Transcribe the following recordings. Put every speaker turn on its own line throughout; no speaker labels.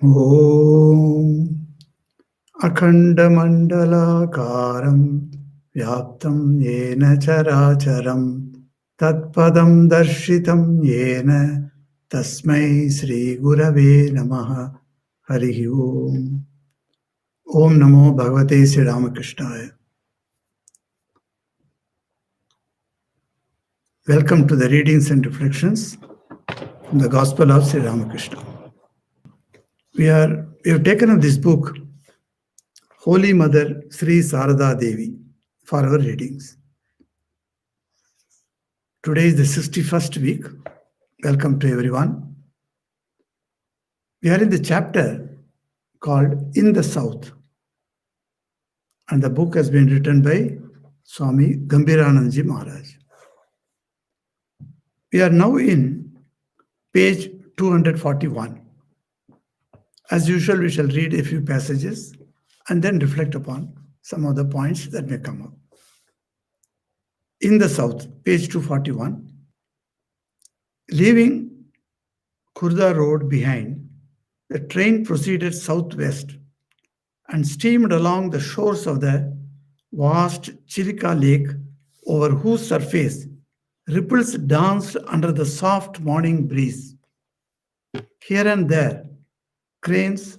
ॐ अखण्डमण्डलाकारं व्याप्तं येन चराचरं तत्पदं दर्शितं येन तस्मै श्रीगुरवे नमः. हरिः ओम्. ॐ नमो भगवते श्रीरामकृष्णाय. Welcome to the readings and reflections from the Gospel of Sri Ramakrishna. We have taken up this book, Holy Mother Sri Sarada Devi, for our readings. Today is the 61st week. Welcome to everyone. We are in the chapter called In the South, and the book has been written by Swami Gambirananji Maharaj. We are now in page 241. As usual, we shall read a few passages and then reflect upon some of the points that may come up. In the South, page 241. Leaving Khurda Road behind, the train proceeded southwest and steamed along the shores of the vast Chilika Lake, over whose surface ripples danced under the soft morning breeze. Here and there, cranes,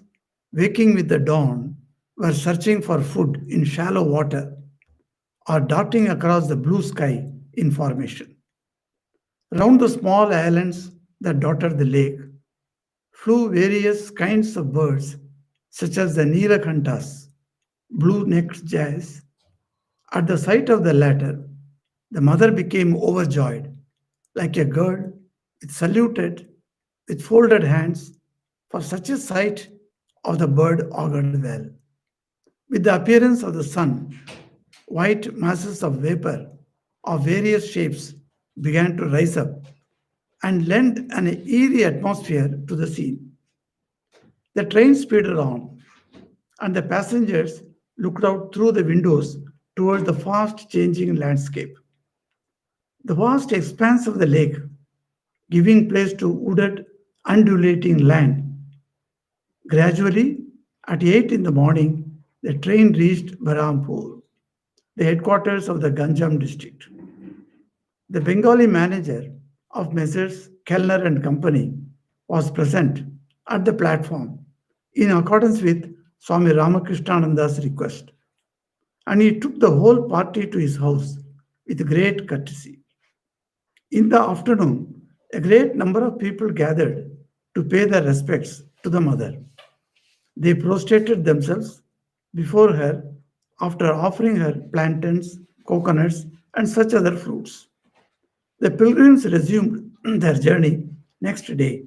waking with the dawn, were searching for food in shallow water or darting across the blue sky in formation. Round the small islands that dotted the lake flew various kinds of birds, such as the Neelakantas, blue-necked jays. At the sight of the latter, the mother became overjoyed, like a girl saluted with folded hands, for such a sight of the bird augured well. With the appearance of the sun, white masses of vapor of various shapes began to rise up and lend an eerie atmosphere to the scene. The train speeded on, and the passengers looked out through the windows towards the fast changing landscape. The vast expanse of the lake, giving place to wooded, undulating land. Gradually, at 8 in the morning, the train reached Barampur, the headquarters of the Ganjam district. The Bengali manager of Messrs. Kellner and Company was present at the platform in accordance with Swami Ramakrishnananda's request, and he took the whole party to his house with great courtesy. In the afternoon, a great number of people gathered to pay their respects to the mother. They prostrated themselves before her after offering her plantains, coconuts, and such other fruits. The pilgrims resumed their journey next day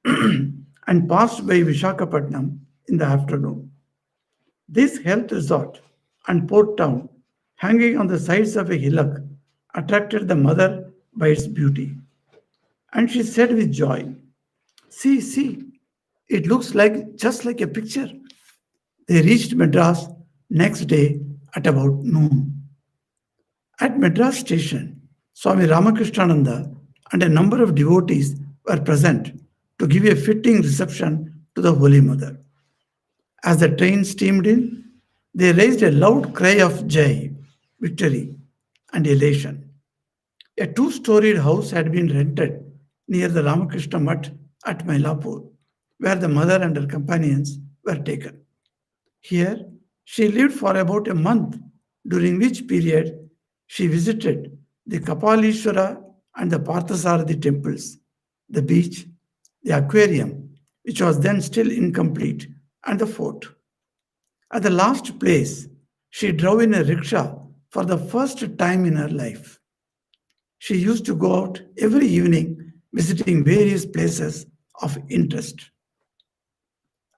and passed by Vishakhapatnam in the afternoon. This health resort and port town, hanging on the sides of a hillock, attracted the mother by its beauty. And she said with joy, "See, see, it looks like just like a picture." They reached Madras next day at about noon. At Madras station, Swami Ramakrishnananda and a number of devotees were present to give a fitting reception to the Holy Mother. As the train steamed in, they raised a loud cry of joy, victory, and elation. A two-storied house had been rented near the Ramakrishna Mutt at Mylapore, where the mother and her companions were taken. Here, she lived for about a month, during which period she visited the Kapalishwara and the Parthasarathi temples, the beach, the aquarium, which was then still incomplete, and the fort. At the last place, she drove in a rickshaw for the first time in her life. She used to go out every evening visiting various places of interest.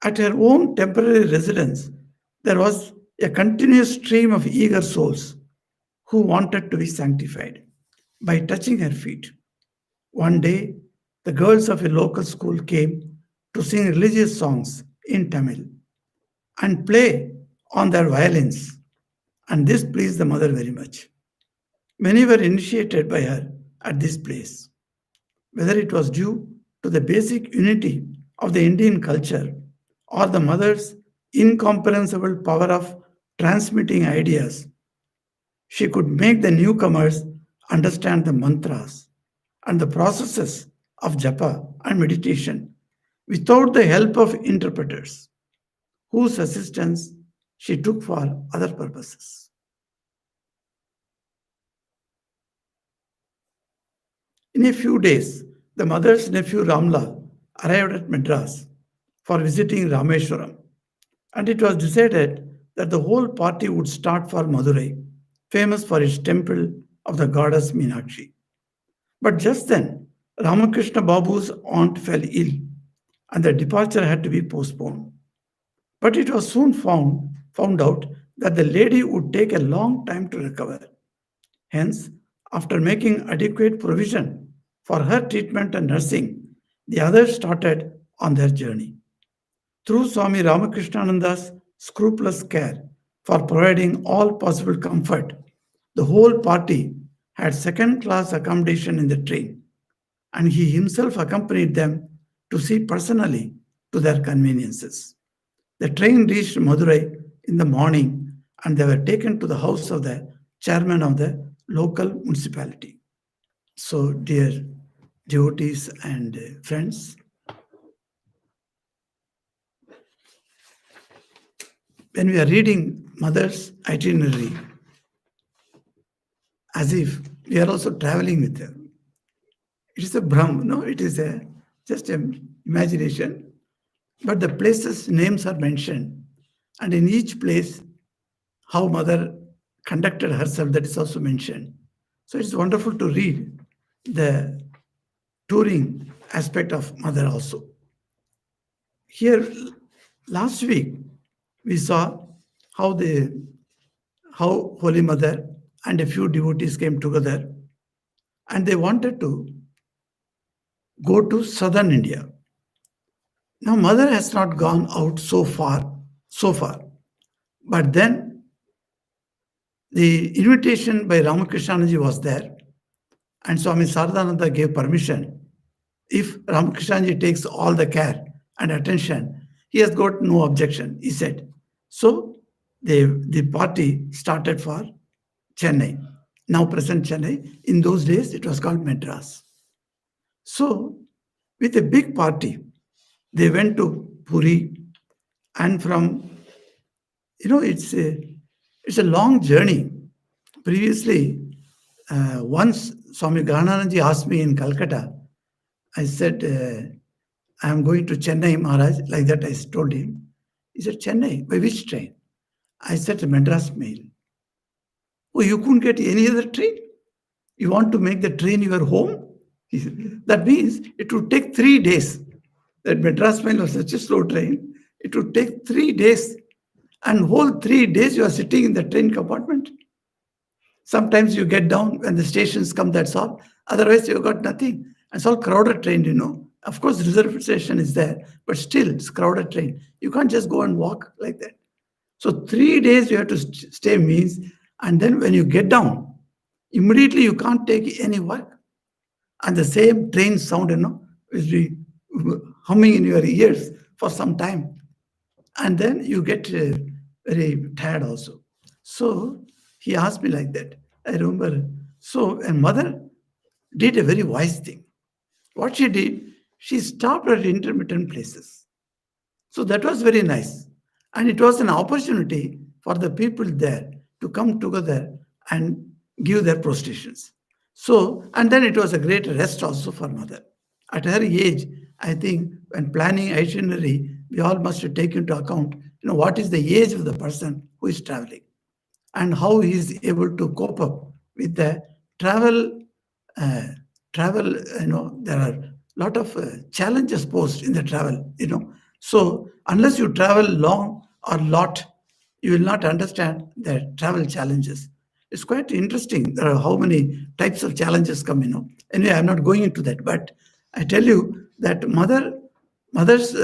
At her own temporary residence, there was a continuous stream of eager souls who wanted to be sanctified by touching her feet. One day, the girls of a local school came to sing religious songs in Tamil and play on their violins, and this pleased the mother very much. Many were initiated by her at this place. Whether it was due to the basic unity of the Indian culture or the mother's incomprehensible power of transmitting ideas. She could make the newcomers understand the mantras and the processes of japa and meditation without the help of interpreters, whose assistance she took for other purposes. In a few days, the mother's nephew Ramlal arrived at Madras for visiting Rameshwaram, and it was decided that the whole party would start for Madurai, famous for its temple of the goddess Meenakshi. But just then, Ramakrishna Babu's aunt fell ill, and the departure had to be postponed. But it was soon found out that the lady would take a long time to recover. Hence, after making adequate provision for her treatment and nursing, the others started on their journey. Through Swami Ramakrishnananda's scrupulous care for providing all possible comfort, the whole party had second class accommodation in the train, and he himself accompanied them to see personally to their conveniences. The train reached Madurai in the morning, and they were taken to the house of the chairman of the local municipality. So, dear devotees and friends, when we are reading Mother's itinerary, as if we are also traveling with her, it is a Brahm, no, it is a just an imagination, but the places names are mentioned, and in each place, how Mother conducted herself, that is also mentioned. So it's wonderful to read the touring aspect of Mother also. Here, last week, we saw how the how Holy Mother and a few devotees came together, and they wanted to go to southern India. Now, Mother has not gone out so far, but then the invitation by Ramakrishnaji was there, and Swami Sardananda gave permission. If Ramakrishnaji takes all the care and attention, he has got no objection, he said. So the party started for Chennai, now present Chennai. In those days, it was called Madras. So, with a big party, they went to Puri, and from it's a long journey. Previously, once Swami Ghanananji asked me in Calcutta, I said, I am going to Chennai, Maharaj. Like that, I told him. He said, Chennai, by which train? I said, Madras Mail. Oh, you couldn't get any other train? You want to make the train your home? He said, that means it would take 3 days. That Madras Mail was such a slow train. It would take 3 days. And whole 3 days you are sitting in the train compartment. Sometimes you get down when the stations come, that's all. Otherwise, you've got nothing. It's all crowded train. Of course, reservation is there, but still, it's crowded train. You can't just go and walk like that. So 3 days you have to stay means, and then when you get down, immediately you can't take any work. And the same train sound, will be humming in your ears for some time. And then you get very tired also. So he asked me like that. I remember. So a mother did a very wise thing. What she did, she stopped at intermittent places. So that was very nice. And it was an opportunity for the people there to come together and give their prostrations. So, and then it was a great rest also for mother. At her age, I think when planning itinerary, we all must take into account, what is the age of the person who is traveling and how he is able to cope up with the travel. Uh, there are a lot of challenges posed in the travel. So unless you travel long or lot, you will not understand the travel challenges. It's quite interesting. There are how many types of challenges come. Anyway, I'm not going into that, but I tell you that mother's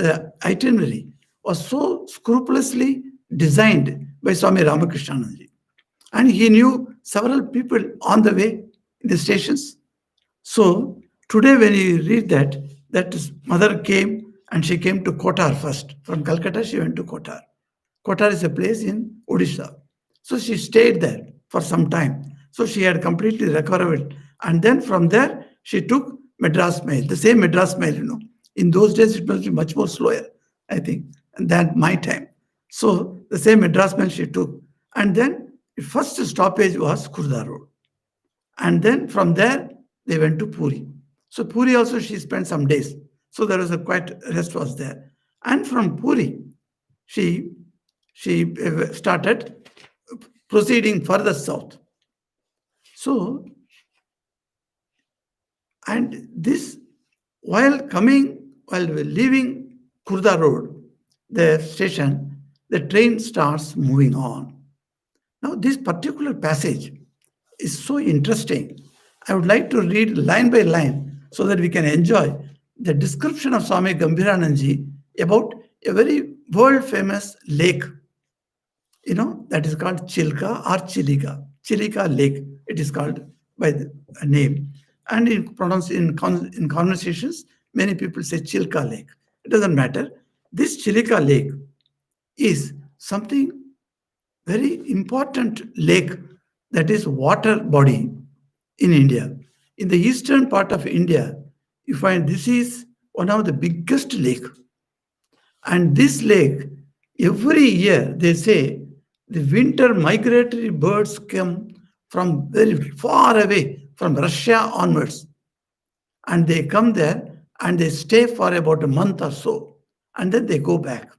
itinerary was so scrupulously designed by Swami Ramakrishnananji. And he knew several people on the way in the stations. So today when you read that mother came and she came to Kotar first. From Calcutta, she went to Kotar. Kotar is a place in Odisha. So she stayed there for some time. So she had completely recovered. And then from there, she took Madras Mail, the same Madras Mail. In those days, it must be much more slower, I think, than my time. So the same Madras Mail she took. And then the first stoppage was Khurda Road. And then from there, they went to Puri. So Puri also she spent some days. So there was a quite rest was there. And from Puri, she she started proceeding further south. So, and this, while leaving Kurda Road, the station, the train starts moving on. Now, this particular passage is so interesting. I would like to read line by line so that we can enjoy the description of Swami Gambhirananji about a very world famous lake, that is called Chilka or Chilika. Chilika Lake, it is called by the name. And in conversations, many people say Chilka Lake. It doesn't matter. This Chilika Lake is something very important lake, that is water body in India. In the eastern part of India, you find this is one of the biggest lake. And this lake, every year they say the winter migratory birds come from very far away from Russia onwards, and they come there and they stay for about a month or so, and then they go back.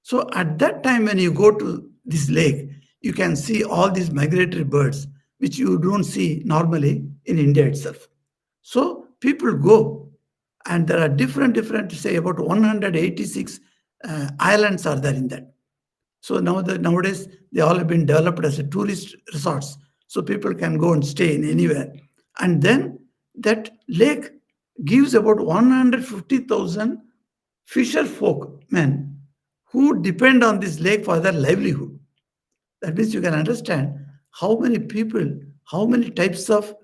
So at that time, when you go to this lake, you can see all these migratory birds, which you don't see normally in India itself. So people go, and there are different, say about 186 islands are there in that. So nowadays they all have been developed as a tourist resorts, so people can go and stay in anywhere. And then that lake gives about 150,000 fisher folk men who depend on this lake for their livelihood. That means you can understand how many people, how many types of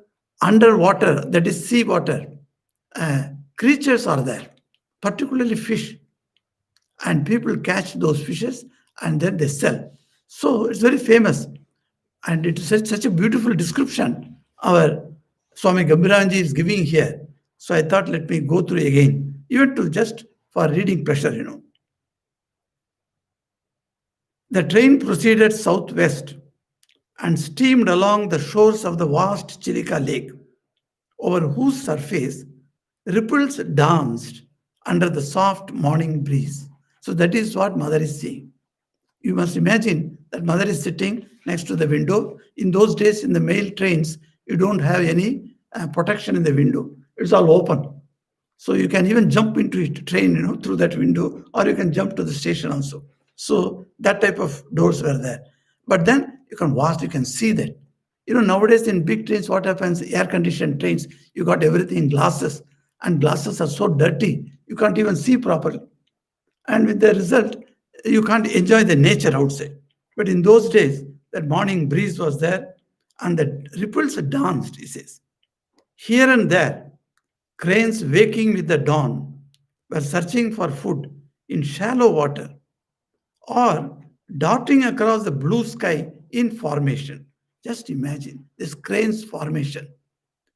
underwater, that is seawater, uh, creatures are there, particularly fish. And people catch those fishes and then they sell. So it's very famous. And it is such a beautiful description our Swami Gambhiranji is giving here. So I thought, let me go through again, even to just for reading pleasure. The train proceeded southwest and steamed along the shores of the vast Chilika Lake, over whose surface ripples danced under the soft morning breeze. So that is what Mother is saying. You must imagine that Mother is sitting next to the window. In those days, in the mail trains, you don't have any protection in the window. It's all open. So you can even jump into it, train, through that window, or you can jump to the station also. So that type of doors were there. But then you can watch, you can see that. Nowadays in big trains, what happens? Air-conditioned trains, you got everything in glasses, and glasses are so dirty, you can't even see properly. And with the result, you can't enjoy the nature outside. But in those days, that morning breeze was there, and the ripples danced, he says. Here and there, cranes waking with the dawn were searching for food in shallow water or darting across the blue sky in formation. Just imagine this crane's formation.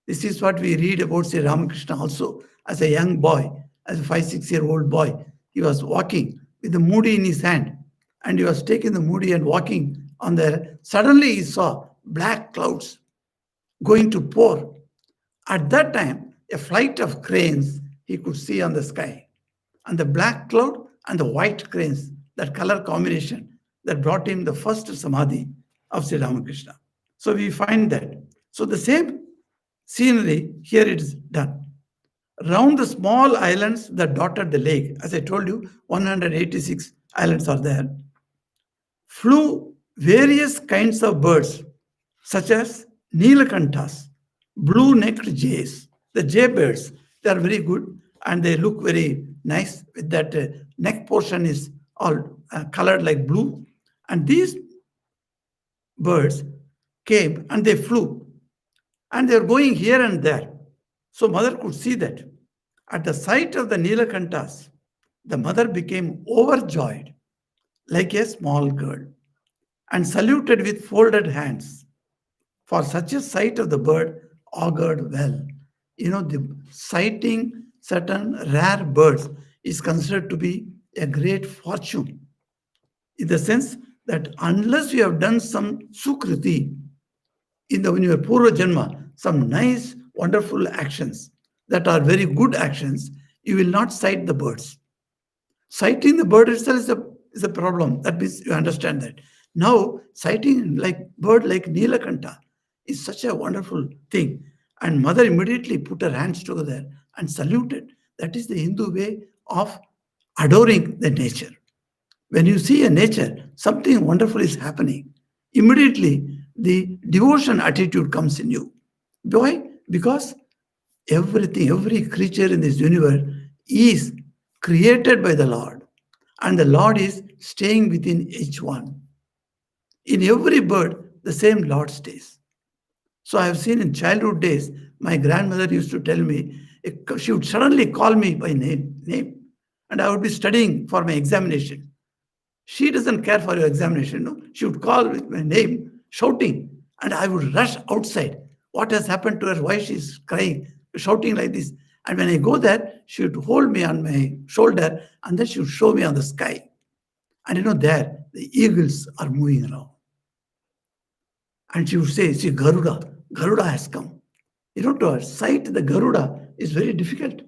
This is what we read about Sri Ramakrishna also as a young boy, as a 5, 6 year old boy. He was walking with the moody in his hand, and he was taking the moody and walking on there. Suddenly he saw black clouds going to pour. At that time, a flight of cranes he could see on the sky. And the black cloud and the white cranes, that color combination, that brought him the first samadhi of Sri Ramakrishna. So we find that. So the same scenery here it is done. Round the small islands that dotted the lake, as I told you, 186 islands are there, flew various kinds of birds, such as Neelakanthas, blue-necked jays. The jay birds, they are very good and they look very nice with that neck portion is all colored like blue. And these birds came and they flew and they were going here and there. So mother could see that. At the sight of the Neelakanthas, The mother became overjoyed, like a small girl, and saluted with folded hands. For such a sight of the bird augured well. The sighting certain rare birds is considered to be a great fortune, in the sense that unless you have done some sukriti in your purva janma, some nice, wonderful actions that are very good actions, you will not sight the birds. Sighting the bird itself is a problem. That means you understand that. Now, sighting like bird like Nilakanta is such a wonderful thing. And mother immediately put her hands together and saluted. That is the Hindu way of adoring the nature. When you see a nature, something wonderful is happening. Immediately, the devotion attitude comes in you. Why? Because everything, every creature in this universe is created by the Lord, and the Lord is staying within each one. In every bird, the same Lord stays. So I have seen in childhood days, my grandmother used to tell me, she would suddenly call me by name, and I would be studying for my examination. She doesn't care for your examination. No, she would call with my name, shouting, and I would rush outside. What has happened to her? Why she's crying, shouting like this? And when I go there, she would hold me on my shoulder, and then she would show me on the sky. And there the eagles are moving around. And she would say, "See, Garuda has come." To sight the Garuda is very difficult.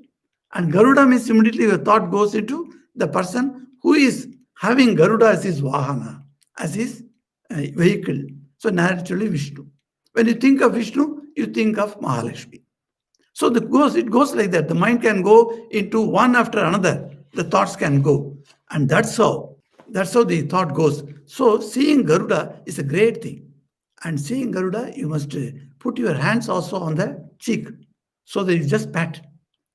And Garuda means immediately your thought goes into the person who is having Garuda as his Vahana, as his vehicle. So naturally Vishnu. When you think of Vishnu, you think of Mahalakshmi. So it goes like that. The mind can go into one after another. The thoughts can go. And that's how the thought goes. So seeing Garuda is a great thing. And seeing Garuda, you must put your hands also on the cheek. So that you just pat,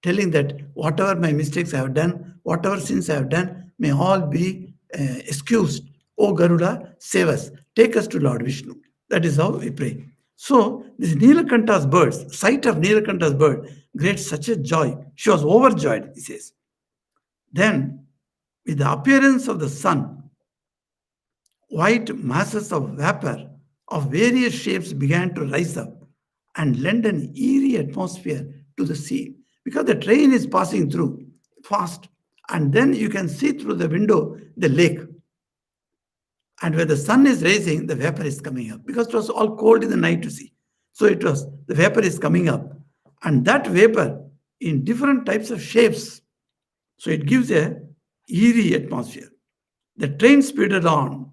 telling that whatever my mistakes I have done, whatever sins I have done, may all be excused. O Garuda, save us. Take us to Lord Vishnu. That is how we pray. So this Neelakanta's bird, sight of Neelakanta's bird, creates such a joy. She was overjoyed, he says. Then, with the appearance of the sun, white masses of vapor of various shapes began to rise up and lend an eerie atmosphere to the scene, because the train is passing through fast, and then you can see through the window the lake. And when the sun is rising, the vapor is coming up, because it was all cold in the night to see. So the vapor is coming up, and that vapor in different types of shapes. So it gives a eerie atmosphere. The train speeded on,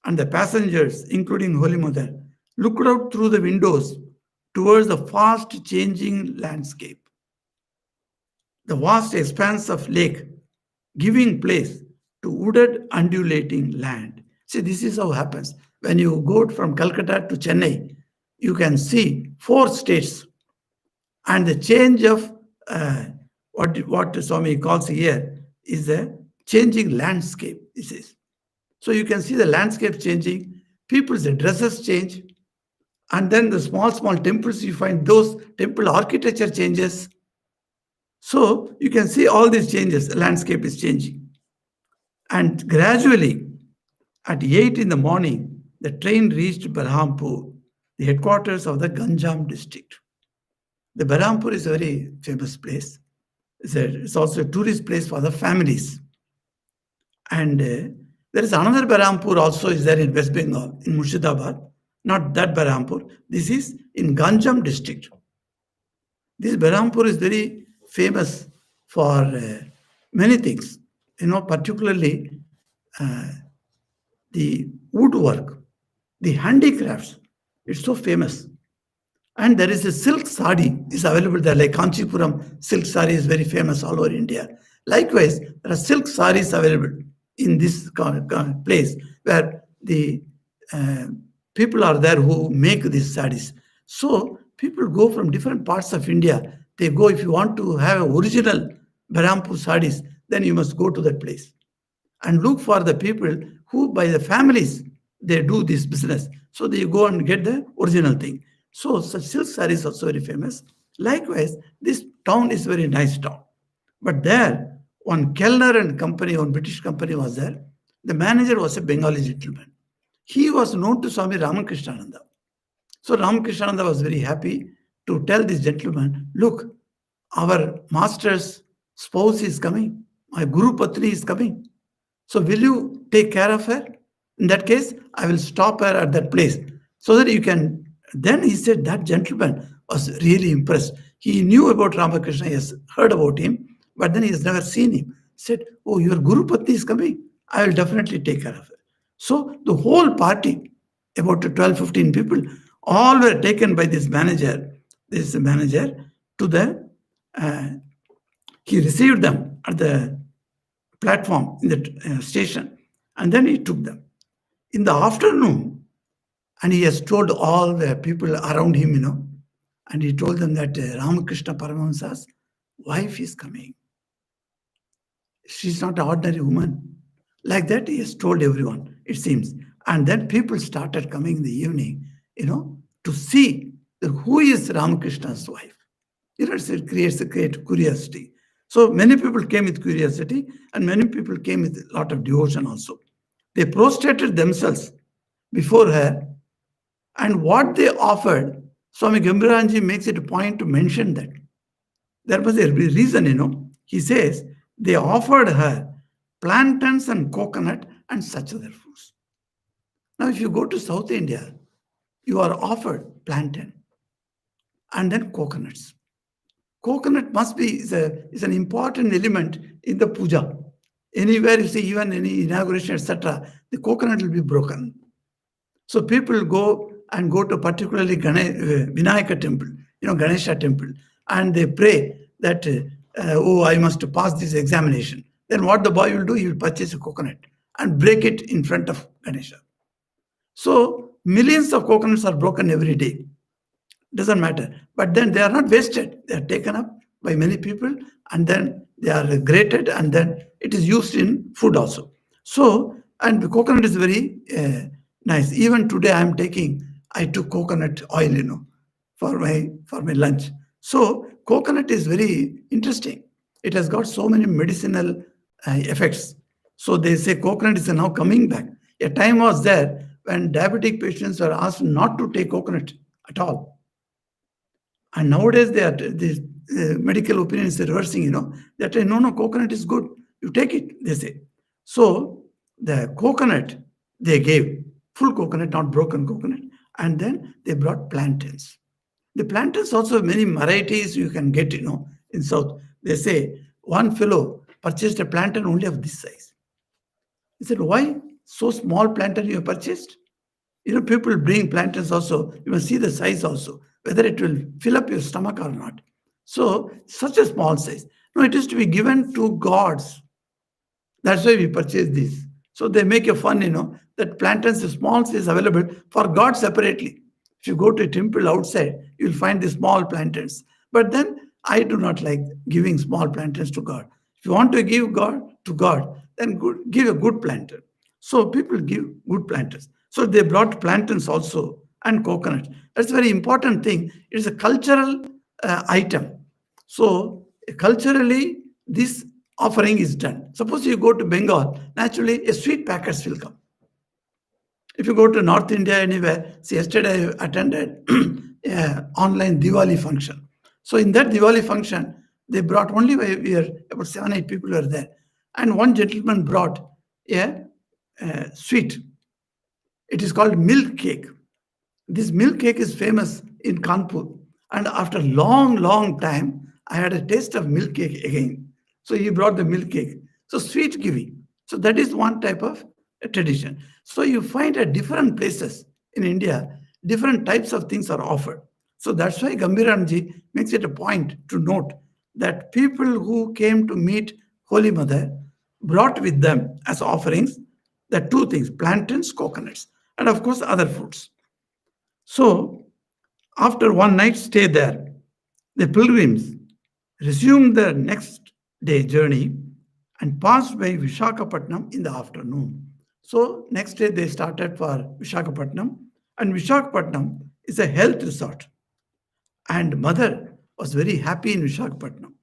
and the passengers, including Holy Mother, looked out through the windows towards the fast changing landscape. The vast expanse of lake giving place to wooded undulating land. See, this is how it happens. When you go from Calcutta to Chennai, you can see 4 states, and the change of what Swami calls here is a changing landscape, he says. So you can see the landscape changing, people's dresses change, and then the small temples, you find those temple architecture changes. So you can see all these changes, the landscape is changing. And gradually, at 8 in the morning, the train reached Berhampur, the headquarters of the Ganjam district. The Berhampur is a very famous place. It's also a tourist place for the families. And there is another Berhampur also is there in West Bengal, in Murshidabad. Not that Berhampur. This is in Ganjam district. This Berhampur is very famous for many things. Particularly the woodwork, the handicrafts. It's so famous. And there is a silk sari is available there, like Kanchipuram silk sari is very famous all over India. Likewise, there are silk saris available in this place where the people are there who make these saris. So people go from different parts of India. They go, if you want to have original Berhampur saris, then you must go to that place and look for the people who, by the families, they do this business. So they go and get the original thing. So such silk saree is also very famous. Likewise, this town is a very nice town. But there, One Kellner and company, one British company was there. The manager was a Bengali gentleman. He was known to Swami Ramakrishnananda. So Ramakrishnananda was very happy to tell this gentleman, look, our master's spouse is coming. My Guru Patni is coming. So will you take care of her? In that case, I will stop her at that place so that you can. Then he said that gentleman was really impressed. He knew about Ramakrishna, he has heard about him, but then he has never seen him. He said, oh, your Guru Patni is coming. I will definitely take care of her. So the whole party, about 12, 15 people, all were taken by this manager to the, uh, he received them at the platform in the station, and then he took them. In the afternoon, and he has told all the people around him, and he told them that Ramakrishna Paramahamsa's wife is coming. She's not an ordinary woman. Like that, he has told everyone, it seems. And then people started coming in the evening, to see who is Ramakrishna's wife. It creates a great curiosity. So many people came with curiosity, and many people came with a lot of devotion also. They prostrated themselves before her, and what they offered, Swami Gambhiranji makes it a point to mention that. There was a reason. He says they offered her plantains and coconut and such other foods. Now, if you go to South India, you are offered plantain and then coconuts. Coconut must be is an important element in the puja. Anywhere you see, even any inauguration, etc., the coconut will be broken. So people go to particularly Vinayaka temple, Ganesha temple, and they pray that, oh, I must pass this examination. Then what the boy will do, he will purchase a coconut and break it in front of Ganesha. So millions of coconuts are broken every day. Doesn't matter. But then they are not wasted. They are taken up by many people, and then they are grated, and then it is used in food also. So, and the coconut is very nice. Even today I took coconut oil, for my lunch. So coconut is very interesting. It has got so many medicinal effects. So they say coconut is now coming back. A time was there when diabetic patients were asked not to take coconut at all. And nowadays the medical opinion is reversing, that no, coconut is good. You take it, they say. So the coconut they gave, full coconut, not broken coconut, and then they brought plantains. The plantains also many varieties you can get, in South. They say one fellow purchased a plantain only of this size. He said, why so small plantain you have purchased? People bring plantains also. You must see the size also, whether it will fill up your stomach or not. So, such a small size. No, it is to be given to gods. That's why we purchase this. So they make a fun, that plantains, small size available for God separately. If you go to a temple outside, you'll find the small plantains. But then I do not like giving small plantains to God. If you want to give God to God, then give a good plantain. So people give good plantains. So they brought plantains also and coconut. That's a very important thing. It's a cultural item. So culturally, this offering is done. Suppose you go to Bengal, naturally a sweet packets will come. If you go to North India anywhere, see, yesterday I attended online Diwali function. So in that Diwali function, they brought only about 7, 8 people were there, and one gentleman brought a sweet. It is called milk cake. This milk cake is famous in Kanpur, and after long time, I had a taste of milk cake again. So he brought the milk cake. So sweet giving. So that is one type of tradition. So you find at different places in India, different types of things are offered. So that's why Gambhiranji makes it a point to note that people who came to meet Holy Mother brought with them as offerings the two things, plantains, coconuts, and of course other fruits. So after one night stay there, the pilgrims resumed their next day journey and passed by Vishakhapatnam in the afternoon. So next day they started for Vishakhapatnam, and Vishakhapatnam is a health resort. And mother was very happy in Vishakhapatnam.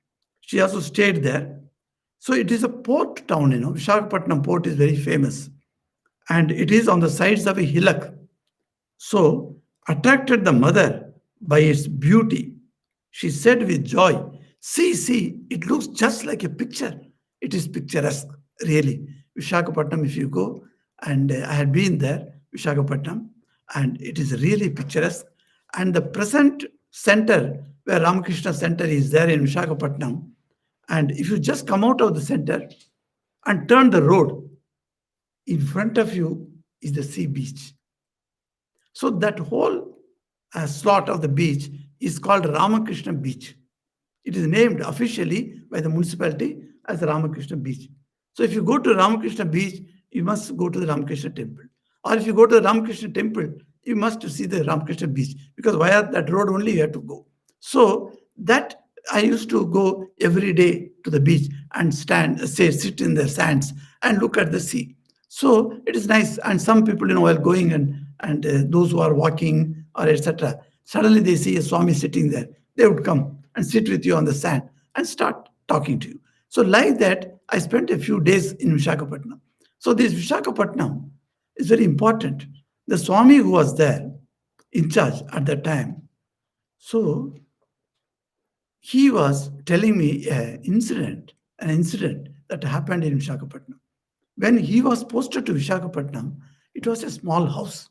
She also stayed there. So it is a port town, Vishakhapatnam port is very famous, and it is on the sides of a hillock. So, attracted the mother by its beauty, she said with joy, "See, see, it looks just like a picture. It is picturesque, really. Vishakhapatnam, if you go, and I had been there, Vishakhapatnam, and it is really picturesque. And the present center, where Ramakrishna Center is there in Vishakhapatnam, and if you just come out of the center and turn the road, in front of you is the sea beach. So that whole slot of the beach is called Ramakrishna Beach. It is named officially by the municipality as Ramakrishna Beach. So if you go to Ramakrishna Beach, you must go to the Ramakrishna Temple. Or if you go to the Ramakrishna Temple, you must see the Ramakrishna Beach, because via that road only you have to go. So that I used to go every day to the beach and sit in the sands and look at the sea. So it is nice. And some people, while going and those who are walking or etc., suddenly they see a Swami sitting there. They would come and sit with you on the sand and start talking to you. So like that, I spent a few days in Vishakhapatnam. So this Vishakhapatnam is very important. The Swami who was there in charge at that time, so he was telling me an incident that happened in Vishakhapatnam. When he was posted to Vishakhapatnam, it was a small house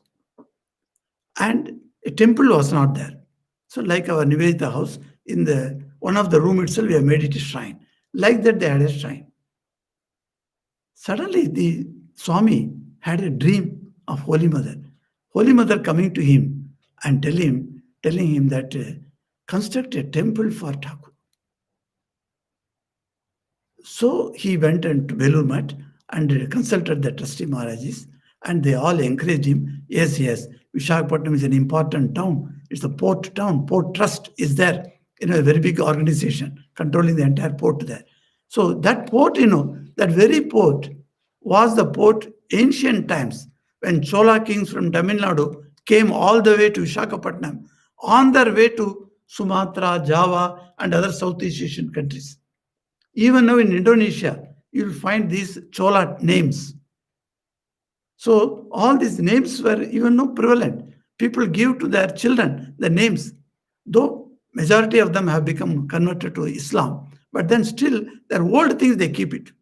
and a temple was not there. So, like our Nivedita House, in the one of the room itself, we have made it a shrine. Like that, they had a shrine. Suddenly, the Swami had a dream of Holy Mother. Holy Mother coming to him and telling him that construct a temple for Thakur. So he went to Belur Math and consulted the trustee Maharajas, and they all encouraged him. Yes, yes, Vishakhapatnam is an important town. It's a port town. Port Trust is there. A very big organization controlling the entire port there. So that port, that very port was the port ancient times when Chola kings from Tamil Nadu came all the way to Vishakhapatnam on their way to Sumatra, Java, and other Southeast Asian countries. Even now in Indonesia, you'll find these Chola names. So all these names were even now prevalent. People give to their children the names, though majority of them have become converted to Islam, but then still their old things they keep it.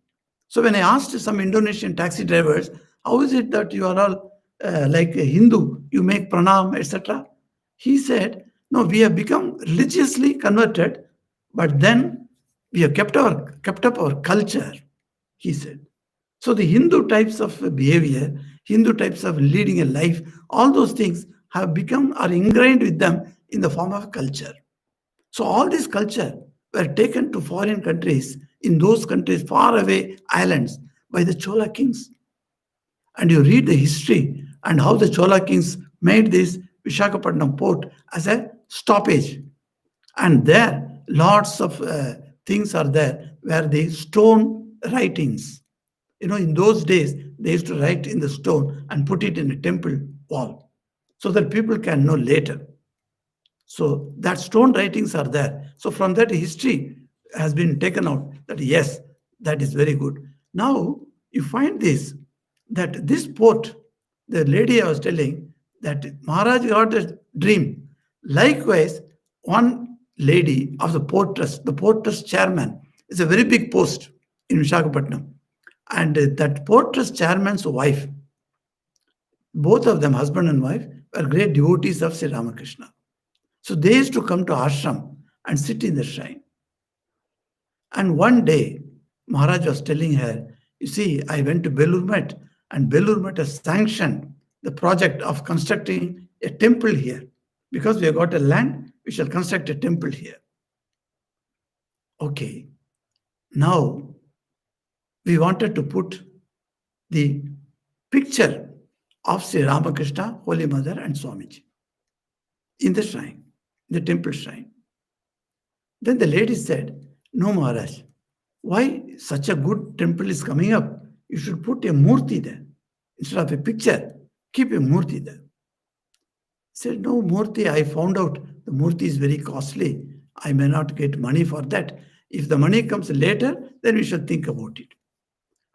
So when I asked some Indonesian taxi drivers, how is it that you are all like a Hindu, you make pranam, etc.? He said, no, we have become religiously converted, but then we have kept up our culture, he said. So the Hindu types of behavior, Hindu types of leading a life, all those things are ingrained with them in the form of culture. So all this culture were taken to foreign countries, in those countries, far away islands, by the Chola kings. And you read the history and how the Chola kings made this Vishakhapatnam port as a stoppage. And there, lots of things are there where the stone writings. In those days, they used to write in the stone and put it in a temple wall so that people can know later. So that stone writings are there. So from that, history has been taken out that yes, that is very good. Now you find that this port, the lady I was telling, that Maharaj got a dream. Likewise, one lady of the Port Trust chairman, is a very big post in Visakhapatnam. And that Port Trust chairman's wife, both of them, husband and wife, were great devotees of Sri Ramakrishna. So they used to come to ashram and sit in the shrine. And one day, Maharaj was telling her, you see, I went to Belur Math, and Belur Math has sanctioned the project of constructing a temple here. Because we have got a land, we shall construct a temple here. Okay. Now, we wanted to put the picture of Sri Ramakrishna, Holy Mother, and Swamiji in the shrine, the temple shrine. Then the lady said, no, Maharaj, why such a good temple is coming up? You should put a murti there. Instead of a picture, keep a murti there. Said, no, murti, I found out the murti is very costly. I may not get money for that. If the money comes later, then we shall think about it.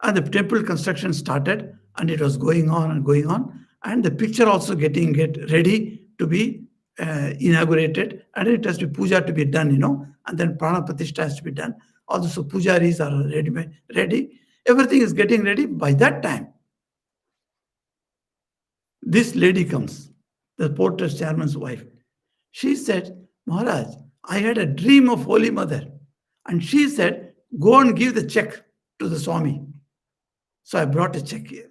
And the temple construction started, and it was going on and going on, and the picture also get ready to be inaugurated, and it has to be puja to be done, and then prana pratishtha has to be done. Also, pujaris are ready. Everything is getting ready. By that time, this lady comes, the porter's chairman's wife. She said, Maharaj, I had a dream of Holy Mother. And she said, go and give the check to the Swami. So I brought a check here.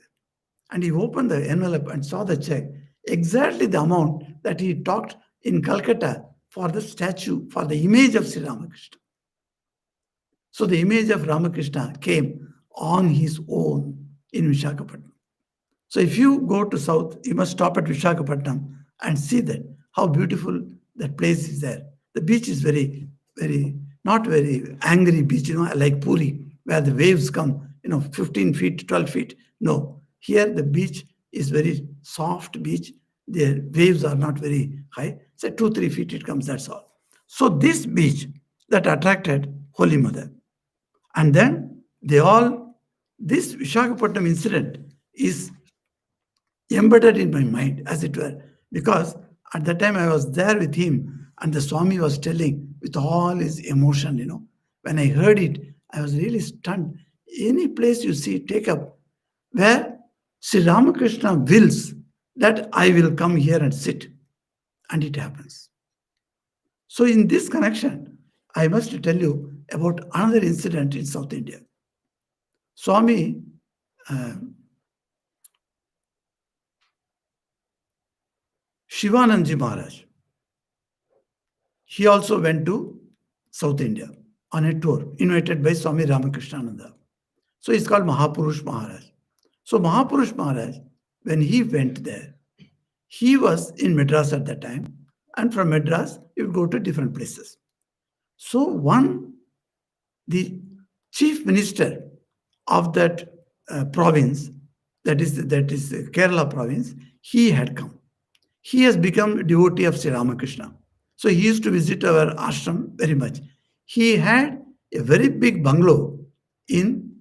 And he opened the envelope and saw the check, exactly the amount that he talked in Calcutta for the statue, for the image of Sri Ramakrishna. So the image of Ramakrishna came on his own in Vishakhapatnam. So if you go to south, you must stop at Vishakhapatnam and see that how beautiful that place is there. The beach is very, very not very angry beach, like Puri, where the waves come, 15 feet, 12 feet. No, here the beach is very soft beach. The waves are not very high. Say 2-3 feet it comes. That's all. So this beach that attracted Holy Mother, and then this Vishakhapatnam incident is embedded in my mind, as it were, because at that time I was there with him, and the Swami was telling with all his emotion. When I heard it, I was really stunned. Any place you see, take up where Sri Ramakrishna wills that I will come here and sit, and it happens. So, in this connection, I must tell you about another incident in South India. Swami uh, Shivananji Maharaj, he also went to South India on a tour, invited by Swami Ramakrishnananda. So he's called Mahapurush Maharaj. So Mahapurush Maharaj, when he went there, he was in Madras at that time, and from Madras, he would go to different places. So the chief minister of that province, that is Kerala province, he had come. He has become a devotee of Sri Ramakrishna. So he used to visit our ashram very much. He had a very big bungalow in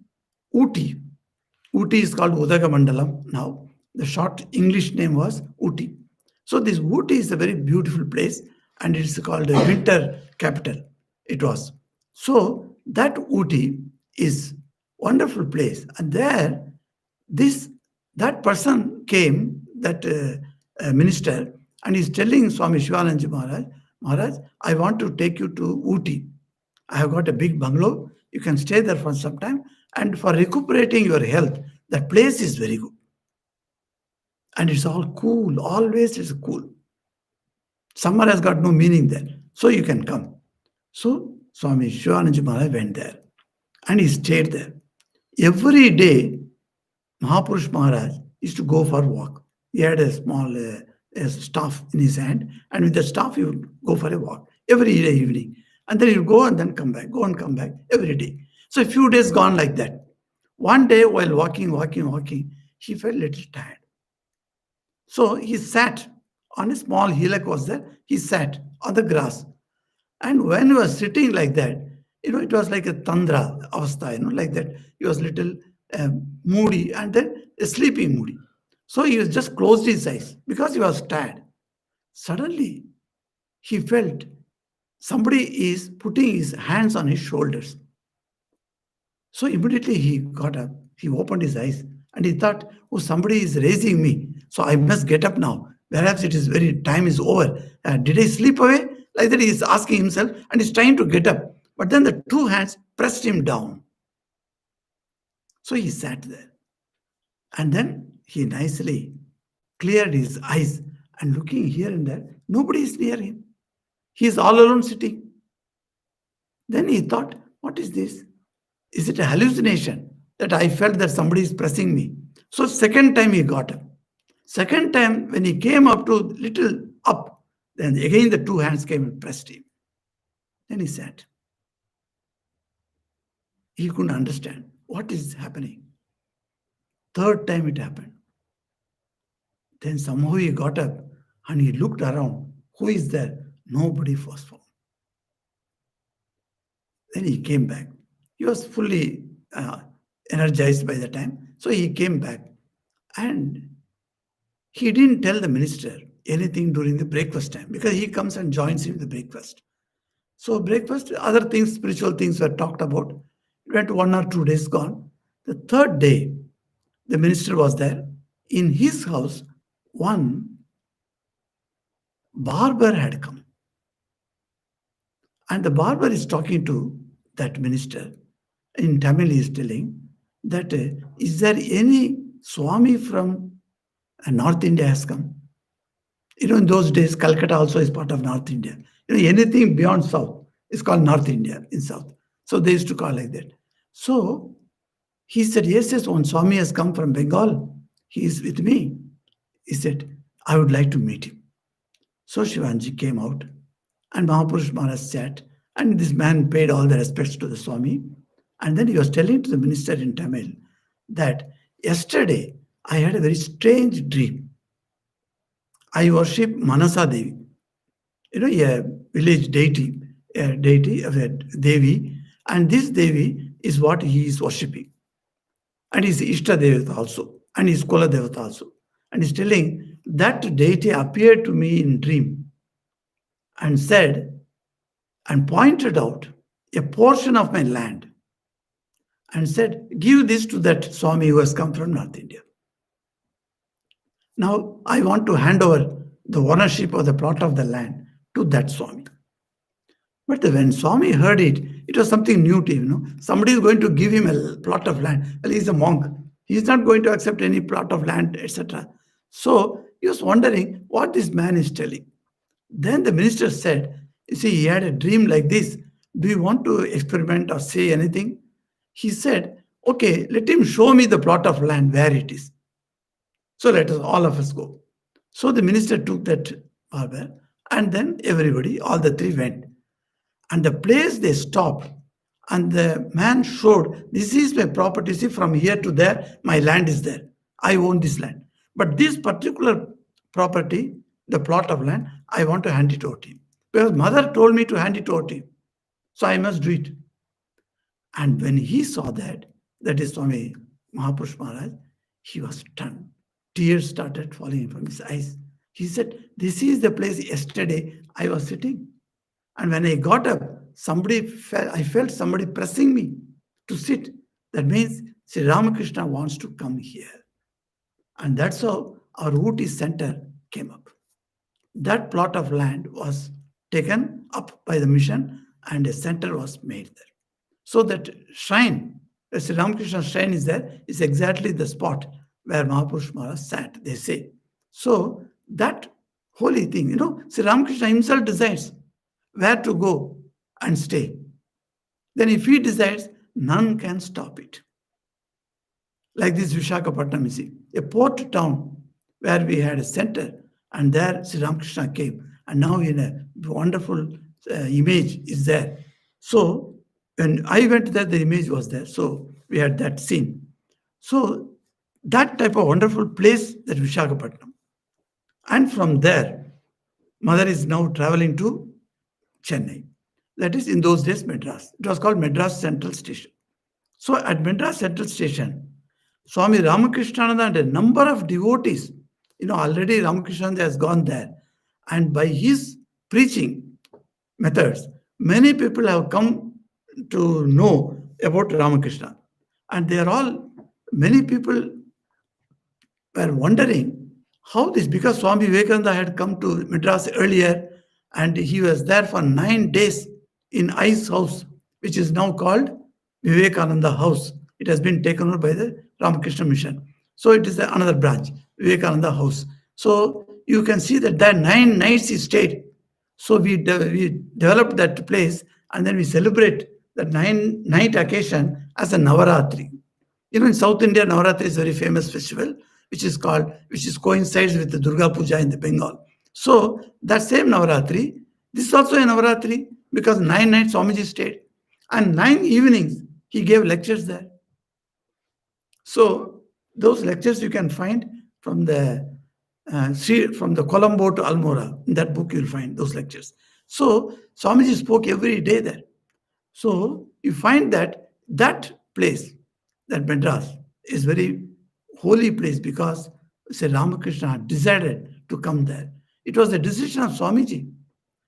Ooty. Ooty is called Udagamandalam now. The short English name was Ooty. So this Ooty is a very beautiful place, and it's called a winter capital. It was. So that Ooty is wonderful place, and there this that person came, that minister, and he's telling Swami Shivananji Maharaj, Maharaj, I want to take you to Ooty. I have got a big bungalow. You can stay there for some time, and for recuperating your health, that place is very good. And it's all cool. Always it's cool. Summer has got no meaning there. So you can come. So Swami Shivananji Maharaj went there, and he stayed there. Every day, Mahapurush Maharaj used to go for a walk. He had a small staff in his hand, and with the staff he would go for a walk every day evening. And then he would go and then come back, go and come back every day. So a few days gone like that. One day while walking, he felt a little tired. So he sat on a small hillock was there. He sat on the grass. And when he was sitting like that, it was like a tandra avastha, like that. He was little moody, and then a sleeping moody. So he was just closed his eyes because he was tired. Suddenly, he felt somebody is putting his hands on his shoulders. So immediately he got up, he opened his eyes, and he thought, oh, somebody is raising me. So I must get up now. Perhaps time is over. Did I sleep away? Like that he is asking himself, and he's trying to get up. But then the two hands pressed him down. So he sat there. And then he nicely cleared his eyes, and looking here and there, nobody is near him. He is all alone sitting. Then he thought, what is this? Is it a hallucination that I felt that somebody is pressing me? So second time he got up. Second time when he came up to little up, then again the two hands came and pressed him. Then he sat. He couldn't understand what is happening. Third time it happened. Then somehow he got up and he looked around. Who is there? Nobody was found. Then he came back. He was fully energized by the time. So he came back and he didn't tell the minister anything during the breakfast time because he comes and joins him in the breakfast. So breakfast, other things, spiritual things were talked about. It went 1 or 2 days gone. The third day, the minister was there. In his house, one barber had come. And the barber is talking to that minister. In Tamil, he is telling that is there any Swami from North India has come? In those days, Calcutta also is part of North India. Anything beyond South is called North India in South. So they used to call like that. So he said, yes, yes, one Swami has come from Bengal. He is with me. He said, I would like to meet him. So Shivanji came out and Mahapurush Maharaj sat and this man paid all the respects to the Swami. And then he was telling to the minister in Tamil that yesterday I had a very strange dream. I worship Manasa Devi, a village deity, a Devi, and this Devi is what he is worshipping. And he's Ishta Devata also, and he's Kola Devata also. And he's telling that deity appeared to me in dream and said, and pointed out a portion of my land and said, give this to that Swami who has come from North India. Now I want to hand over the ownership of the plot of the land to that Swami. But when Swami heard it, it was something new to him. Somebody is going to give him a plot of land. Well, he's a monk. He is not going to accept any plot of land, etc. So he was wondering what this man is telling. Then the minister said, you see, he had a dream like this. Do you want to experiment or say anything? He said, okay, let him show me the plot of land where it is. So let us, all of us go. So the minister took that barber and then everybody, all the three went. And the place they stopped and the man showed, this is my property. See, from here to there, my land is there. I own this land. But this particular property, the plot of land, I want to hand it over to him. Because mother told me to hand it over to him. So I must do it. And when he saw that is Swami Mahapurush Maharaj, he was stunned. Tears started falling from his eyes. He said, this is the place yesterday I was sitting. And when I got up, I felt somebody pressing me to sit. That means Sri Ramakrishna wants to come here. And that's how our Ooty center came up. That plot of land was taken up by the mission and a center was made there. So that shrine, the Sri Ramakrishna shrine is there, is exactly the spot where Mahapurush Maharaj sat, they say. So that holy thing, Sri Ramakrishna himself decides where to go and stay. Then if he decides, none can stop it. Like this Vishakhapatnam, you see, a port town where we had a center and there Sri Ramakrishna came and now in a wonderful image is there. So when I went there, the image was there. So we had that scene. So that type of wonderful place, that Vishakhapatnam. And from there, mother is now traveling to Chennai. That is in those days Madras. It was called Madras Central Station. So at Madras Central Station, Swami Ramakrishnananda and a number of devotees, already Ramakrishnananda has gone there. And by his preaching methods, many people have come to know about Ramakrishna. And many people were wondering how this, because Swami Vivekananda had come to Madras earlier and he was there for 9 days in Ice House, which is now called Vivekananda House. It has been taken over by the Ramakrishna Mission. So it is another branch, Vivekananda House. So you can see that 9 nights he stayed. So we developed that place and then we celebrate that 9-night occasion as a Navaratri. In South India, Navaratri is a very famous festival, which coincides with the Durga Puja in the Bengal. So that same Navaratri, this is also a Navaratri because 9 nights Swamiji stayed. And 9 evenings he gave lectures there. So those lectures you can find from the Colombo to Almora. In that book you'll find those lectures. So Swamiji spoke every day there. So you find that that place, that Madras, is very holy place because Sri Ramakrishna had decided to come there. It was a decision of Swamiji.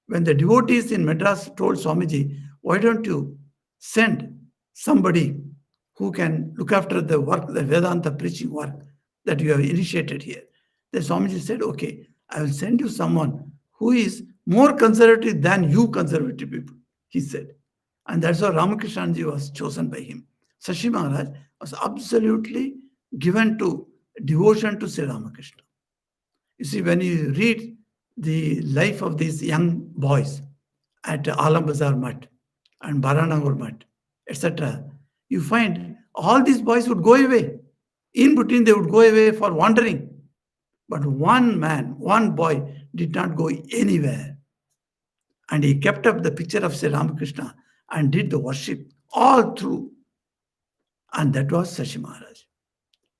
When the devotees in Madras told Swamiji, why don't you send somebody who can look after the work, the Vedanta preaching work that you have initiated here? Then Swamiji said, okay, I will send you someone who is more conservative than you conservative people, he said. And that's how Ramakrishnanji was chosen by him. Sashi Maharaj was absolutely given to devotion to Sri Ramakrishna. You see, when you read the life of these young boys at Alam Bazar Mutt and Baranagar Mutt, etc., you find all these boys would go away. In between, they would go away for wandering. But one man, one boy did not go anywhere. And he kept up the picture of Sri Ramakrishna and did the worship all through. And that was Sashi Maharaj.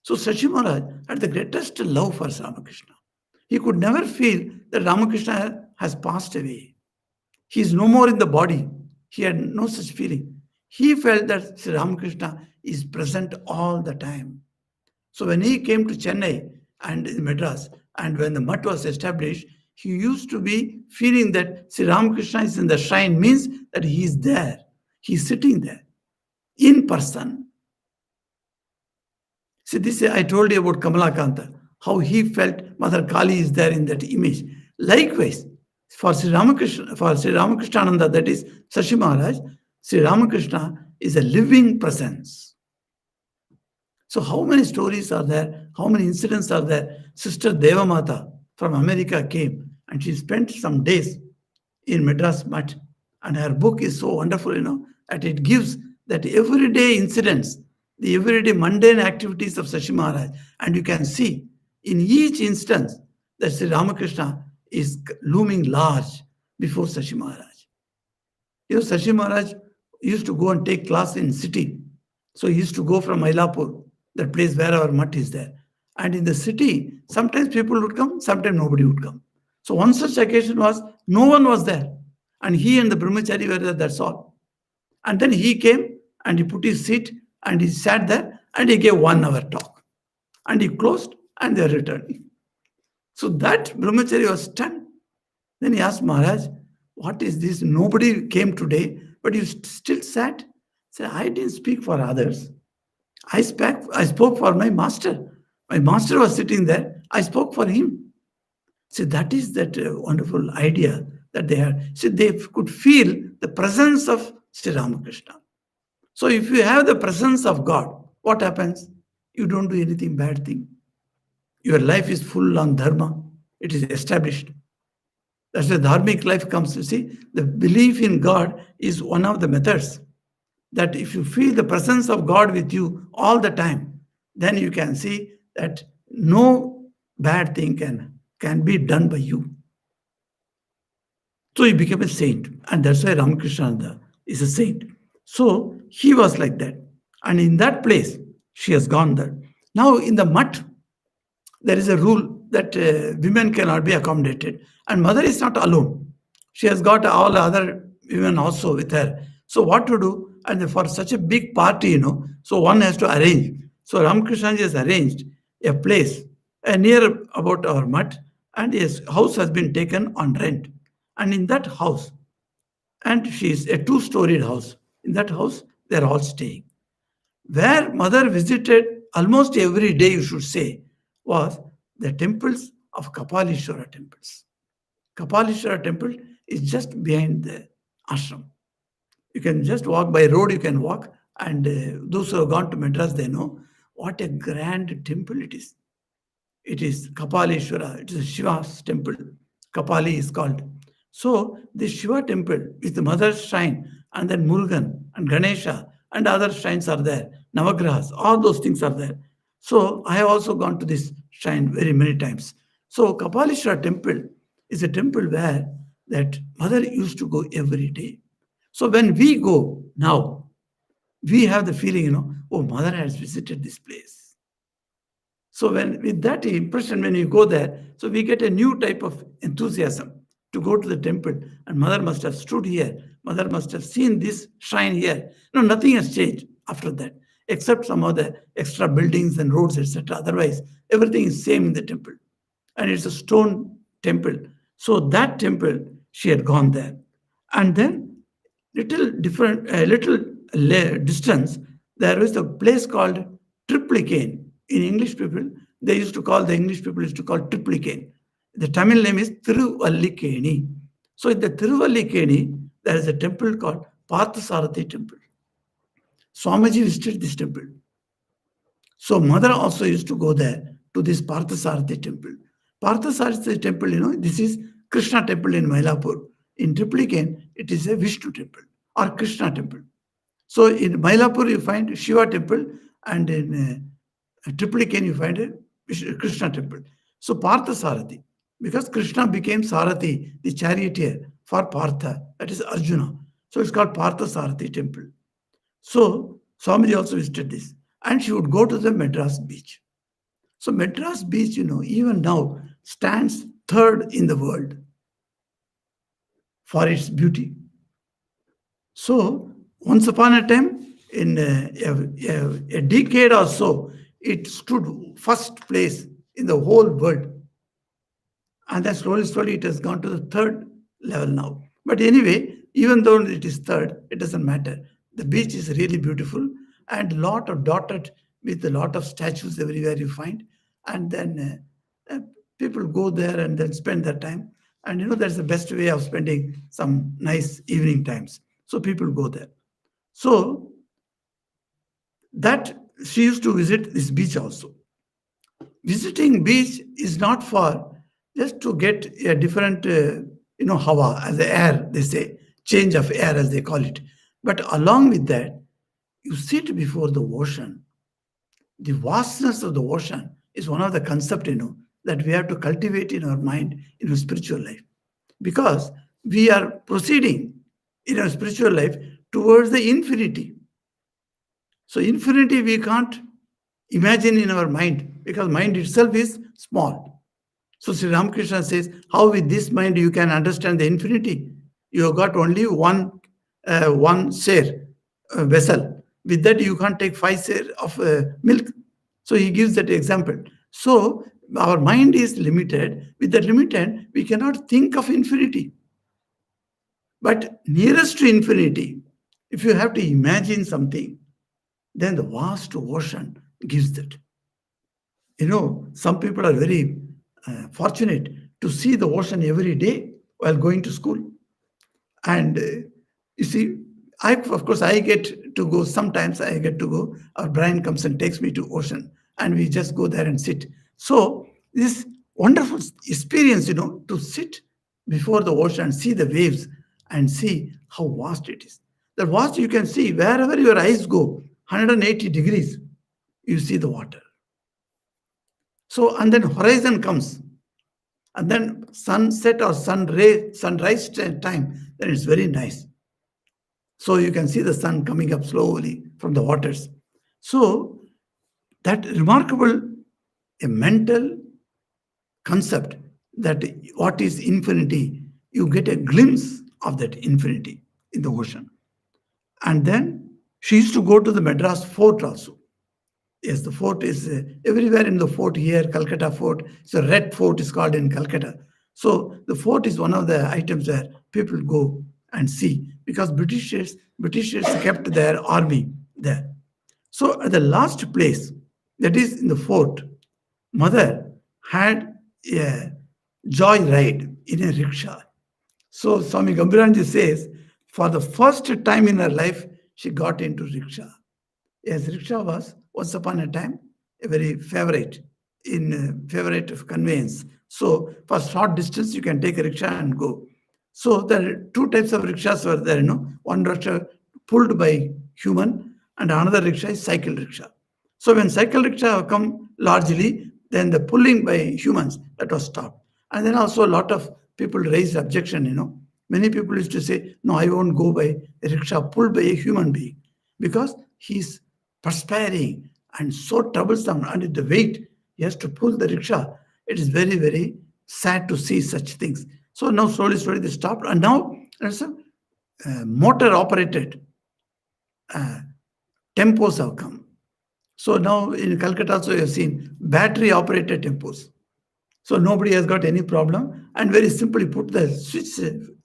So Sashi Maharaj had the greatest love for Ramakrishna. He could never feel that Ramakrishna has passed away. He is no more in the body. He had no such feeling. He felt that Sri Ramakrishna is present all the time. So when he came to Chennai and in Madras, and when the mutt was established, he used to be feeling that Sri Ramakrishna is in the shrine, means that he is there. He is sitting there in person. See, this I told you about Kamalakanta, how he felt Mother Kali is there in that image. Likewise, for Sri Ramakrishna, for Sri Ramakrishnananda, that is Sashi Maharaj, Sri Ramakrishna is a living presence. So how many stories are there? How many incidents are there? Sister Devamata from America came and she spent some days in Madras Mutt. And her book is so wonderful, that it gives that everyday incidents, the everyday mundane activities of Sashi Maharaj. And you can see in each instance that Sri Ramakrishna is looming large before Sashi Maharaj. Sashi Maharaj used to go and take class in city. So he used to go from Mailapur, that place where our mutt is there. And in the city, sometimes people would come, sometimes nobody would come. So one such occasion was, no one was there. And he and the brahmachari were there, that's all. And then he came and he put his seat and he sat there and he gave 1 hour talk. And he closed and they were returning. So that brahmachari was stunned. Then he asked Maharaj, what is this? Nobody came today, but you still sat? He said, I didn't speak for others. I spoke for my master. My master was sitting there. I spoke for him. See, that is that wonderful idea that they had. See, they could feel the presence of Sri Ramakrishna. So if you have the presence of God, what happens? You don't do anything bad thing. Your life is full on dharma. It is established. That's why dharmic life comes. You see, the belief in God is one of the methods. That if you feel the presence of God with you all the time, then you can see that no bad thing can be done by you. So he became a saint, and that's why Ramakrishna is a saint. So he was like that. And in that place, she has gone there. Now in the mutt, there is a rule that women cannot be accommodated. And mother is not alone. She has got all the other women also with her. So what to do? And for such a big party, so one has to arrange. So Ramakrishna has arranged a place near about our mutt, and his house has been taken on rent. And in that house, and she is a 2-storied house. In that house, they are all staying. Where mother visited almost every day, you should say, was the temples of Kapalishwara temples. Kapalishwara temple is just behind the ashram. You can just walk by road, you can walk, and those who have gone to Madras, they know what a grand temple it is. It is Kapalishwara, it is a Shiva's temple. Kapali is called. So the Shiva temple is the mother's shrine, and then Murugan and Ganesha and other shrines are there. Navagrahas, all those things are there. So I have also gone to this shrine very many times. So Kapalishwara temple is a temple where that mother used to go every day. So when we go now, we have the feeling, oh, mother has visited this place. So when with that impression, when you go there, so we get a new type of enthusiasm to go to the temple. And mother must have stood here Mother must have seen this shrine here. No, nothing has changed after that, except some of the extra buildings and roads, etc. Otherwise, everything is same in the temple. And it's a stone temple. So that temple, she had gone there. And then little different, little distance, there is a place called Triplicane. In English people, the English people used to call Triplicane. The Tamil name is Thiruvallikeni. So in the Thiruvallikeni, there is a temple called Parthasarathi temple. Swamiji visited this temple. So mother also used to go there to this Parthasarathi temple. Parthasarathi temple, this is Krishna temple in Mylapore. In Triplicane, it is a Vishnu temple or Krishna temple. So in Mylapore, you find Shiva temple, and in Triplicane, you find a Krishna temple. So Parthasarathi, because Krishna became Sarathi, the charioteer for Partha, that is Arjuna. So it's called Parthasarathi temple. So Swamiji also visited this. And she would go to the Madras beach. So Madras beach, even now stands third in the world for its beauty. So once upon a time, in a decade or so, it stood first place in the whole world. And then slowly, it has gone to the third level now. But anyway, even though it is third, it doesn't matter. The beach is really beautiful and lot of dotted with a lot of statues everywhere you find. And then people go there and then spend their time. And that's the best way of spending some nice evening times. So people go there. So that she used to visit this beach also. Visiting beach is not for just to get a different, hawa, as the air, they say, change of air as they call it. But along with that, you sit before the ocean. The vastness of the ocean is one of the concepts, that we have to cultivate in our mind in our spiritual life. Because we are proceeding in our spiritual life towards the infinity. So infinity we can't imagine in our mind because mind itself is small. So Sri Ramakrishna says, how with this mind you can understand the infinity? You have got only one share vessel. With that you can't take 5 share of milk. So he gives that example. So our mind is limited. With that limited, we cannot think of infinity. But nearest to infinity, if you have to imagine something, then the vast ocean gives that. Some people are very fortunate to see the ocean every day while going to school. And you see, of course, I get to go. Sometimes I get to go. Our Brian comes and takes me to ocean, and we just go there and sit. So this wonderful experience, to sit before the ocean, see the waves, and see how vast it is. The vast you can see wherever your eyes go, 180 degrees, you see the water. So, and then horizon comes, and then sunset or sunrise time, then it's very nice. So you can see the sun coming up slowly from the waters. So that remarkable, a mental concept that what is infinity, you get a glimpse of that infinity in the ocean. And then she used to go to the Madras fort also. Yes, the fort is everywhere in the fort here, Calcutta fort. So Red Fort is called in Calcutta. So the fort is one of the items where people go and see because Britishers kept their army there. So at the last place, that is in the fort, mother had a joy ride in a rickshaw. So Swami Gambhiranji says, for the first time in her life, she got into rickshaw. Yes, rickshaw was once upon a time a very favorite of conveyance. So for short distance, you can take a rickshaw and go. So there are 2 types of rickshaws were there. One rickshaw pulled by human, and another rickshaw is cycle rickshaw. So when cycle rickshaw come largely, then the pulling by humans that was stopped. And then also a lot of people raised objection. Many people used to say, no, I won't go by a rickshaw pulled by a human being because he's perspiring and so troublesome, and the weight he has to pull the rickshaw. It is very, very sad to see such things. So now slowly they stopped, and now motor operated tempos have come. So now in Calcutta also you have seen battery operated tempos. So nobody has got any problem, and very simply put the switch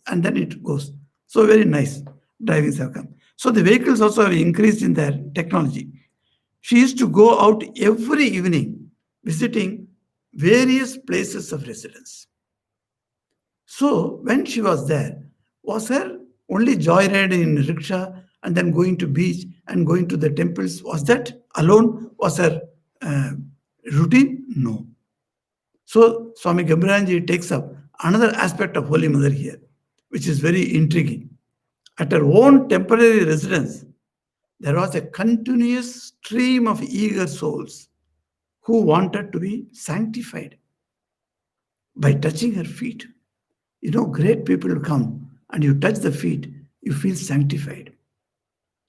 and then it goes. So very nice drivings have come. So the vehicles also have increased in their technology. She used to go out every evening visiting various places of residence. So when she was there, was her only joyride in rickshaw and then going to beach and going to the temples? Was that alone was her uh, routine? No. So Swami Gambhiranji takes up another aspect of Holy Mother here, which is very intriguing. At her own temporary residence, there was a continuous stream of eager souls who wanted to be sanctified by touching her feet. You know, great people come and you touch the feet, you feel sanctified.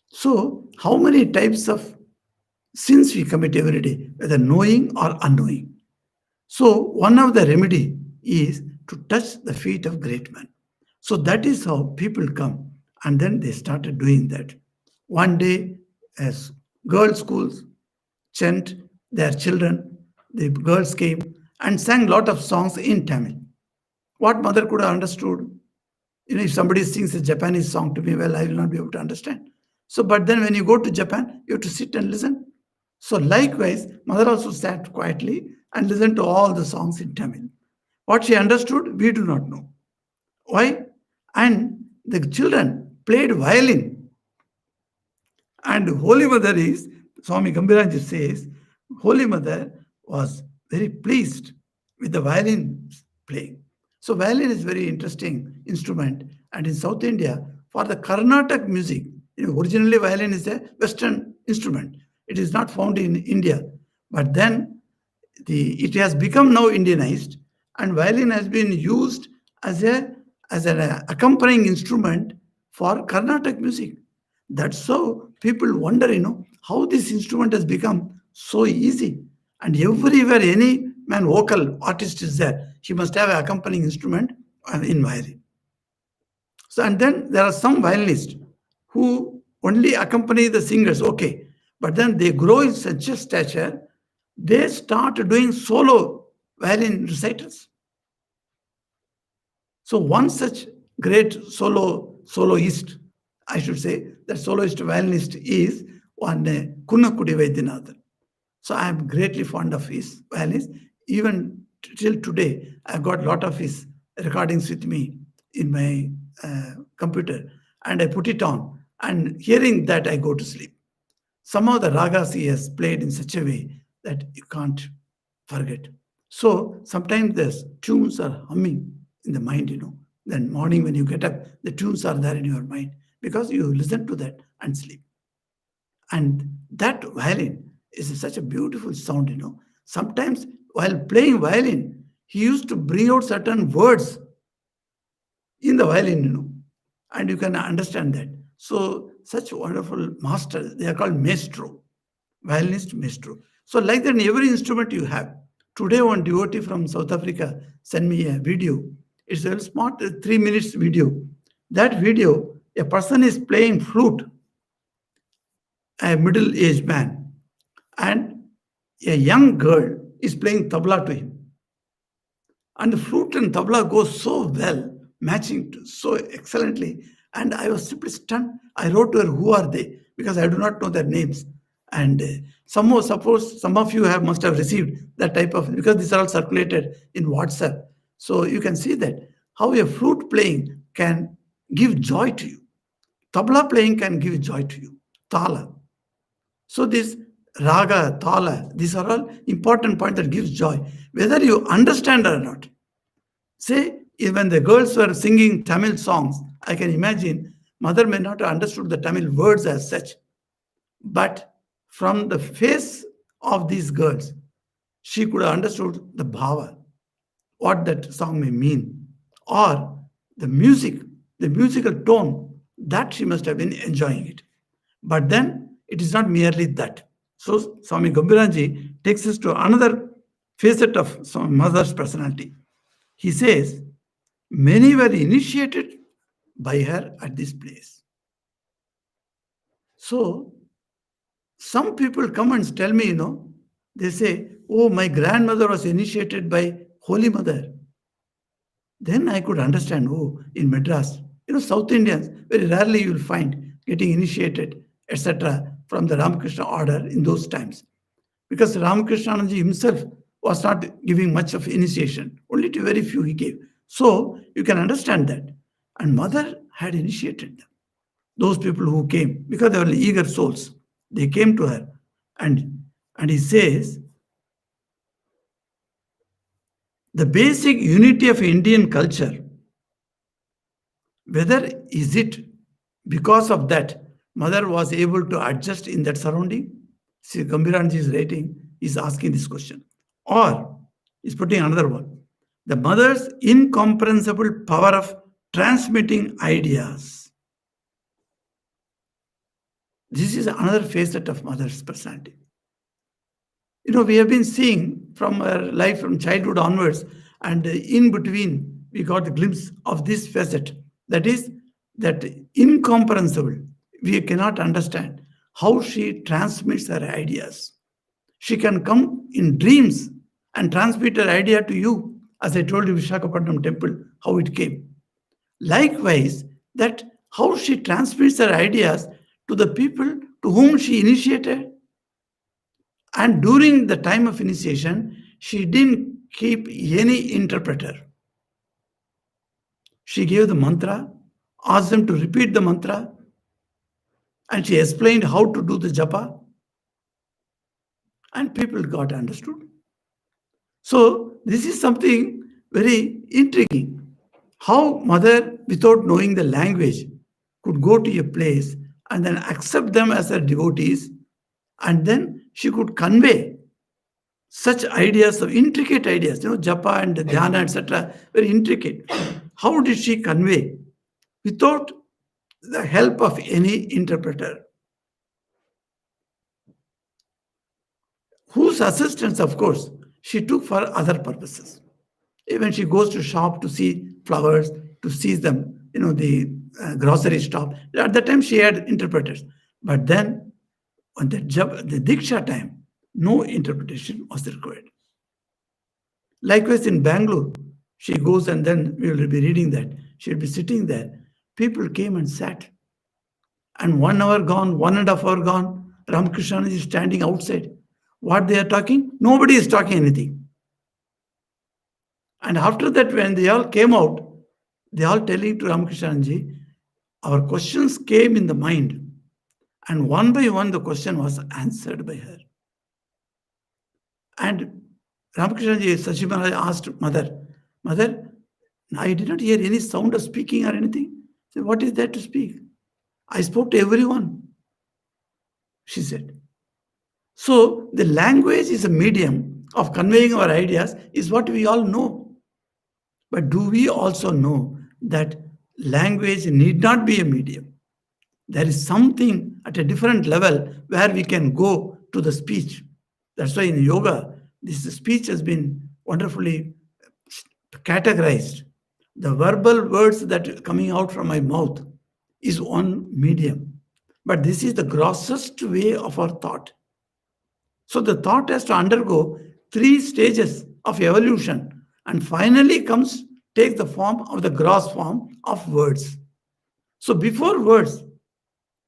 So, how many types of sins we commit every day, whether knowing or unknowing? So, one of the remedy is to touch the feet of great men. So that is how people come, and then they started doing that. One day, as girls' schools sent their children, the girls came and sang lot of songs in Tamil. What mother could have understood? You know, if somebody sings a Japanese song to me, well, I will not be able to understand. So, but then when you go to Japan, you have to sit and listen. So, likewise, mother also sat quietly and listened to all the songs in Tamil. What she understood, we do not know. Why? And the children played violin. And Holy Mother is, Swami Gambhiranji says, Holy Mother was very pleased with the violin playing. So violin is very interesting instrument. And in South India, for the Carnatic music, you know, originally violin is a Western instrument. It is not found in India. But then it has become now Indianized, and violin has been used as an accompanying instrument for Carnatic music. That's how people wonder, how this instrument has become so easy. And everywhere any man vocal artist is there, he must have an accompanying instrument in violin. So, and then there are some violinists who only accompany the singers, okay. But then they grow in such a stature, they start doing solo violin recitals. So one such great soloist, I should say, that soloist violinist is one Kunnakudi Vaidyanathan. So I am greatly fond of his violins. Even till today, I've got a lot of his recordings with me in my computer, and I put it on. And hearing that, I go to sleep. Some of the ragas he has played in such a way that you can't forget. So sometimes the tunes are humming in the mind, Then morning when you get up, the tunes are there in your mind because you listen to that and sleep. And that violin is such a beautiful sound, Sometimes while playing violin, he used to bring out certain words in the violin, and you can understand that. So such wonderful masters, they are called maestro, violinist maestro. So like that in every instrument you have. Today one devotee from South Africa sent me a video. It's a smart 3 minutes video. That video, a person is playing flute, a middle-aged man, and a young girl is playing tabla to him. And the flute and tabla go so well, matching so excellently. And I was simply stunned. I wrote to her, who are they? Because I do not know their names. And suppose some of you must have received that type of, because these are all circulated in WhatsApp. So you can see that how a flute playing can give joy to you. Tabla playing can give joy to you. Tala. So this raga, tala, these are all important points that gives joy, whether you understand or not. Say, when the girls were singing Tamil songs, I can imagine mother may not have understood the Tamil words as such, but from the face of these girls, she could have understood the bhava, what that song may mean, or the music, the musical tone, that she must have been enjoying it. But then it is not merely that. So Swami Gambhiranji takes us to another facet of Swami Mother's personality. He says, many were initiated by her at this place. So some people come and tell me, they say, oh, my grandmother was initiated by Holy Mother. Then I could understand, oh, in Madras, South Indians, very rarely you will find getting initiated, etc., from the Ramakrishna order in those times. Because Ramakrishnanji himself was not giving much of initiation, only to very few he gave. So you can understand that. And mother had initiated them. Those people who came, because they were eager souls, they came to her. And he says, the basic unity of Indian culture, whether is it because of that mother was able to adjust in that surrounding? See, Gambiranji is writing, is asking this question. Or is putting another one. The mother's incomprehensible power of transmitting ideas. This is another facet of mother's personality. We have been seeing from our life from childhood onwards, and in between, we got a glimpse of this facet. That is, that incomprehensible. We cannot understand how she transmits her ideas. She can come in dreams and transmit her idea to you, as I told you, Vishakhapatnam temple, how it came. Likewise, that how she transmits her ideas to the people to whom she initiated. And during the time of initiation, she didn't keep any interpreter. She gave the mantra, asked them to repeat the mantra, and she explained how to do the japa, and people got understood. So this is something very intriguing. How mother, without knowing the language, could go to a place and then accept them as her devotees, and then she could convey such ideas of intricate ideas, japa and dhyana, etc., very intricate. How did she convey without the help of any interpreter? Whose assistance, of course, she took for other purposes. Even she goes to shop to see flowers, to see them, the grocery shop. At that time, she had interpreters. But then, on the Diksha time, no interpretation was required. Likewise, in Bangalore, she goes and then we will be reading that. She'll be sitting there. People came and sat. And 1 hour gone, 1.5 hour gone, Ramakrishna is standing outside. What they are talking? Nobody is talking anything. And after that, when they all came out, they all telling to Ramakrishna, our questions came in the mind. And one by one, the question was answered by her. And Ramakrishna Sachi Maharaj asked Mother, I did not hear any sound of speaking or anything. He said, what is there to speak? I spoke to everyone, she said. So the language is a medium of conveying our ideas, is what we all know. But do we also know that language need not be a medium? There is something at a different level where we can go to the speech. That's why in yoga, this speech has been wonderfully categorized. The verbal words that are coming out from my mouth is one medium. But this is the grossest way of our thought. So the thought has to undergo 3 stages of evolution and finally takes the form of the gross form of words. So before words,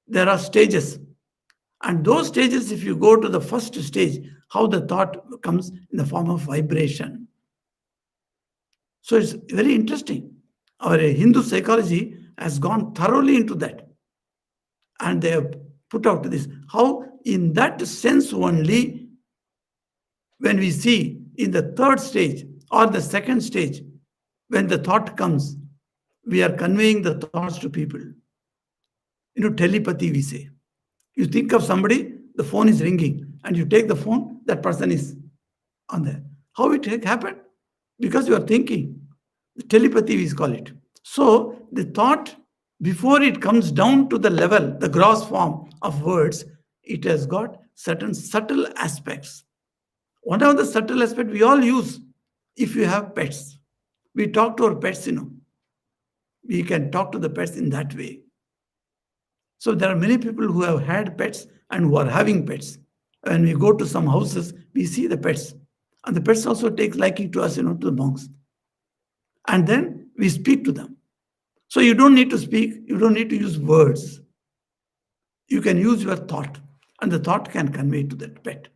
there are stages. And those stages, if you go to the first stage, how the thought comes in the form of vibration. So it's very interesting. Our Hindu psychology has gone thoroughly into that. And they have put out this. How in that sense only, when we see in the 3rd stage or the 2nd stage, when the thought comes, we are conveying the thoughts to people. Telepathy we say. You think of somebody, the phone is ringing, and you take the phone, that person is on there. How it happened? Because you are thinking. Telepathy we call it. So the thought, before it comes down to the level, the gross form of words, it has got certain subtle aspects. One of the subtle aspects we all use if you have pets. We talk to our pets, we can talk to the pets in that way. So there are many people who have had pets and who are having pets. When we go to some houses, we see the pets. And the pets also take liking to us, to the monks. And then we speak to them. So you don't need to speak, you don't need to use words. You can use your thought, and the thought can convey to that pet.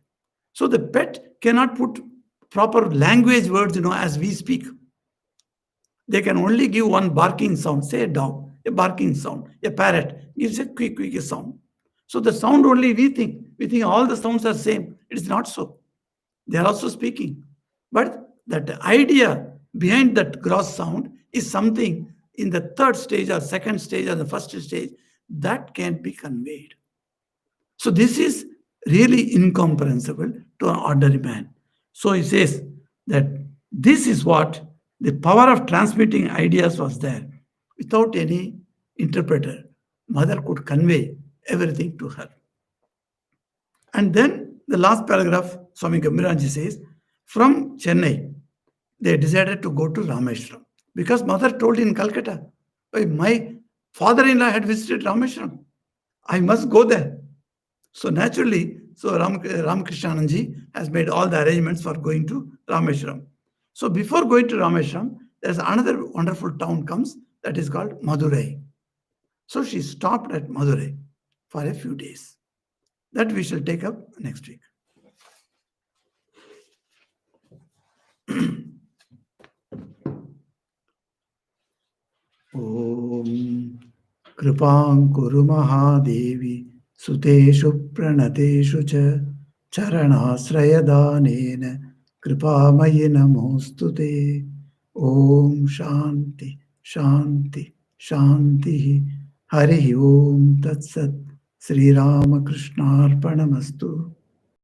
So the pet cannot put proper language words, as we speak. They can only give one barking sound, say a dog, a barking sound, a parrot gives a quick sound. So the sound only we think all the sounds are same. It is not so. They are also speaking. But that idea behind that gross sound is something in the third stage or second stage or the first stage that can be conveyed. So this is really incomprehensible to an ordinary man. So he says that this is what the power of transmitting ideas was there. Without any interpreter, mother could convey everything to her. And then the last paragraph, Swami Gambhiranji says, from Chennai, they decided to go to Rameshwaram because mother told in Calcutta, "Hey, my father-in-law had visited Rameshwaram. I must go there." So naturally, Ramakrishnananji has made all the arrangements for going to Rameshwaram. So before going to Rameshwaram, there's another wonderful town comes that is called Madurai. So she stopped at Madurai for a few days. That we shall take up next week. Om Kripam Kuru Mahadevi Suteshu Pranateshu Cha Charanasrayadanena Kripamayi Namostute. Om Shanti Shanti Shanti Hari Om Tat Sat Sri Ramakrishna Arpanamastu.